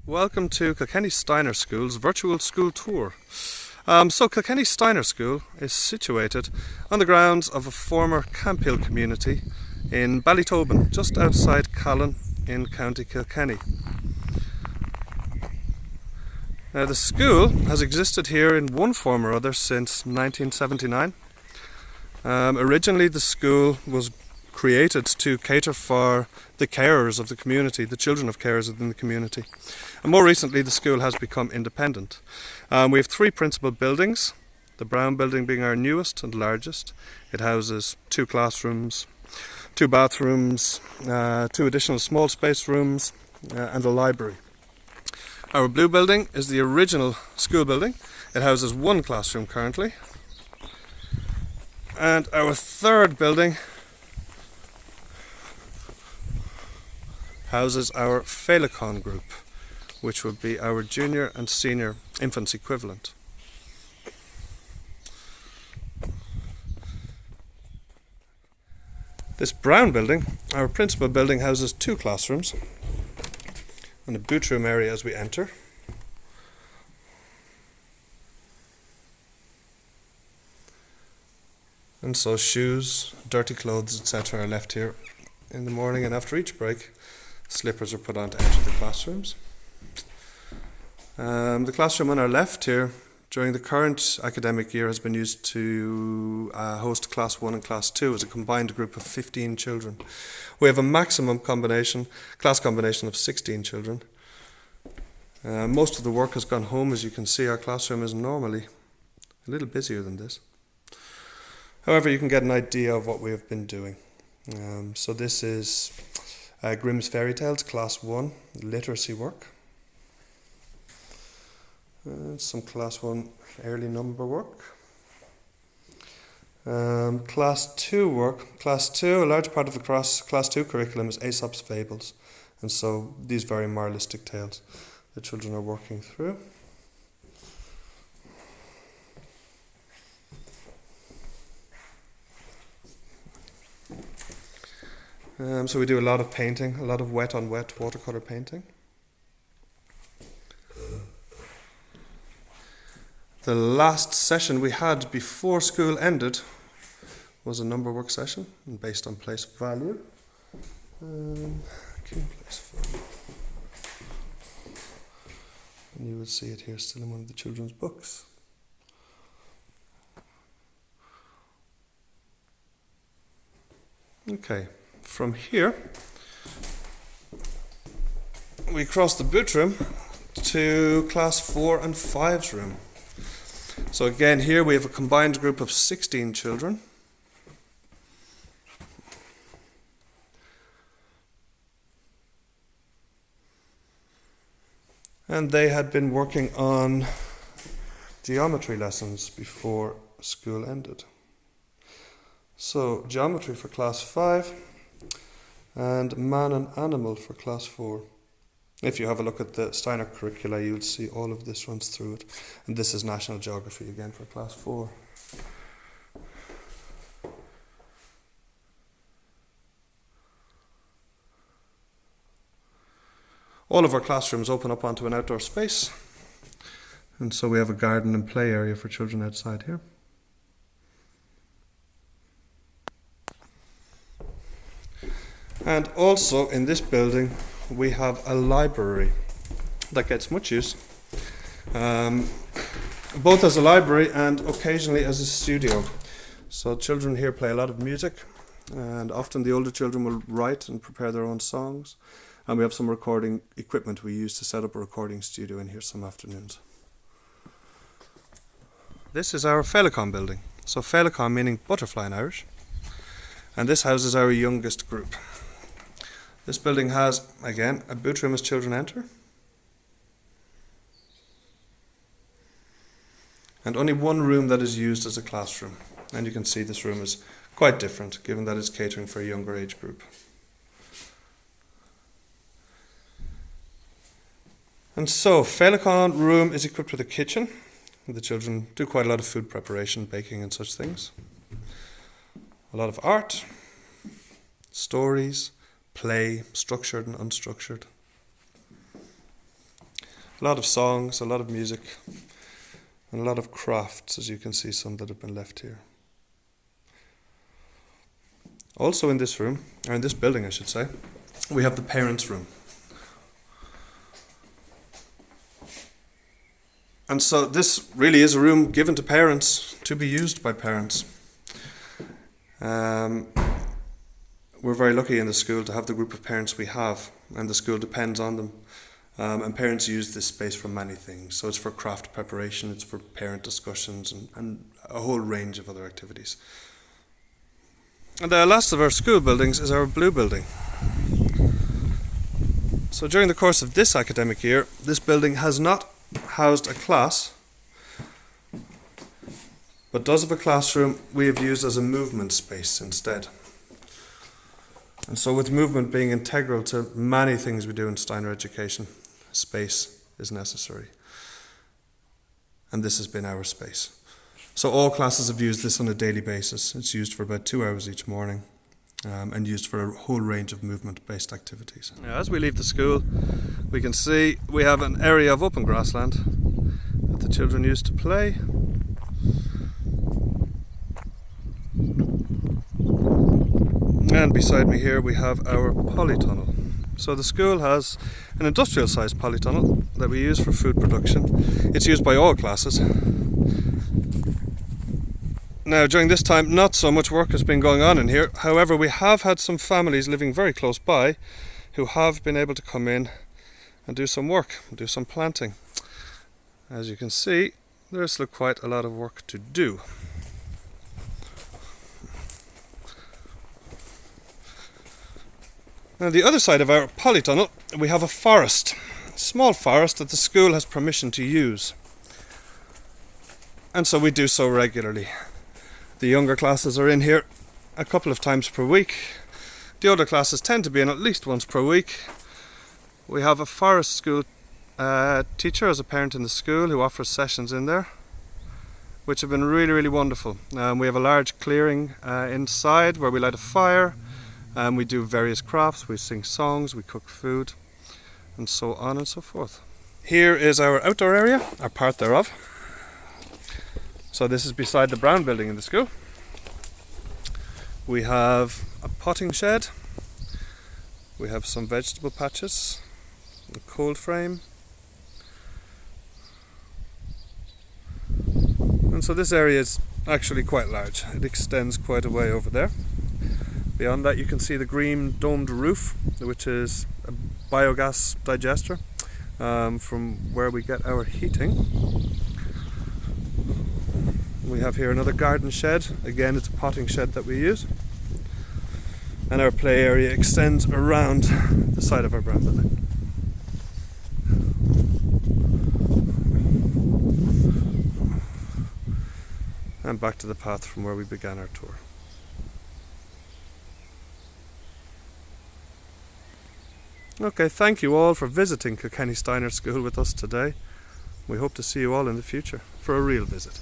Welcome to Kilkenny Steiner School's virtual school tour. Kilkenny Steiner School is situated on the grounds of a former Camp Hill community in Ballytobin, just outside Callan in County Kilkenny. Now, the school has existed here in one form or other since 1979. Originally the school was created to cater for the carers of the community, the children of carers within the community. And more recently the school has become independent. We have three principal buildings, the brown building being our newest and largest. It houses 2 classrooms, 2 bathrooms, 2 additional small space rooms and a library. Our blue building is the original school building. It houses 1 classroom currently. And our third building houses our Callan group, which would be our junior and senior infants equivalent. This brown building, our principal building, houses 2 classrooms and a boot room area as we enter. And so shoes, dirty clothes, etc. are left here in the morning, and after each break slippers are put on to enter the classrooms. The classroom on our left here during the current academic year has been used to host Class 1 and Class 2 as a combined group of 15 children. We have a maximum class combination of 16 children. Most of the work has gone home. As you can see, our classroom is normally a little busier than this. However, you can get an idea of what we have been doing. So this is Grimm's Fairy Tales, Class 1, literacy work. Some Class 1 early number work. Class 2 work. Class 2, a large part of the Class 2 curriculum is Aesop's Fables. And so these very moralistic tales the children are working through. So we do a lot of painting, a lot of wet on wet watercolour painting. The last session we had before school ended was a number work session based on place value. Place value. And you will see it here still in one of the children's books. Okay. From here, we cross the boot room to Class 4 and 5's room. So again, here we have a combined group of 16 children. And they had been working on geometry lessons before school ended. So geometry for Class 5. And man and animal for Class 4. If you have a look at the Steiner curricula, you'll see all of this runs through it. And this is National Geography again for Class 4. All of our classrooms open up onto an outdoor space. And so we have a garden and play area for children outside here. And also in this building we have a library that gets much use, both as a library and occasionally as a studio. So children here play a lot of music, and often the older children will write and prepare their own songs, and we have some recording equipment we use to set up a recording studio in here some afternoons. This is our Callan building. So Callan meaning butterfly in Irish, and this houses our youngest group. This building has, again, a boot room as children enter. And only one room that is used as a classroom. And you can see this room is quite different, given that it's catering for a younger age group. And so, Callan room is equipped with a kitchen. The children do quite a lot of food preparation, baking and such things. A lot of art, stories, play, structured and unstructured. A lot of songs, a lot of music, and a lot of crafts, as you can see some that have been left here. Also in this room, or in this building I should say, we have the parents' room. And so this really is a room given to parents, to be used by parents. We're very lucky in the school to have the group of parents we have, and the school depends on them. And parents use this space for many things. So it's for craft preparation, it's for parent discussions, and a whole range of other activities. And the last of our school buildings is our blue building. So during the course of this academic year, this building has not housed a class, but does have a classroom we have used as a movement space instead. And so with movement being integral to many things we do in Steiner education, space is necessary. And this has been our space. So all classes have used this on a daily basis. It's used for about 2 hours each morning, and used for a whole range of movement-based activities. Now, as we leave the school, we can see we have an area of open grassland that the children used to play. And beside me here we have our polytunnel. So the school has an industrial sized polytunnel that we use for food production. It's used by all classes. Now during this time not so much work has been going on in here. However, we have had some families living very close by who have been able to come in and do some work, do some planting. As you can see, there's still quite a lot of work to do. On the other side of our polytunnel we have a forest, a small forest that the school has permission to use. And so we do so regularly. The younger classes are in here a couple of times per week. The older classes tend to be in at least once per week. We have a forest school teacher as a parent in the school who offers sessions in there, which have been really wonderful. We have a large clearing inside where we light a fire. We do various crafts, we sing songs, we cook food, and so on and so forth. Here is our outdoor area, or part thereof. So this is beside the brown building in the school. We have a potting shed, we have some vegetable patches, a cold frame. And so this area is actually quite large, it extends quite a way over there. Beyond that you can see the green domed roof, which is a biogas digester from where we get our heating. We have here another garden shed, again it's a potting shed that we use. And our play area extends around the side of our brown building. And back to the path from where we began our tour. Okay, thank you all for visiting Kilkenny Steiner School with us today. We hope to see you all in the future for a real visit.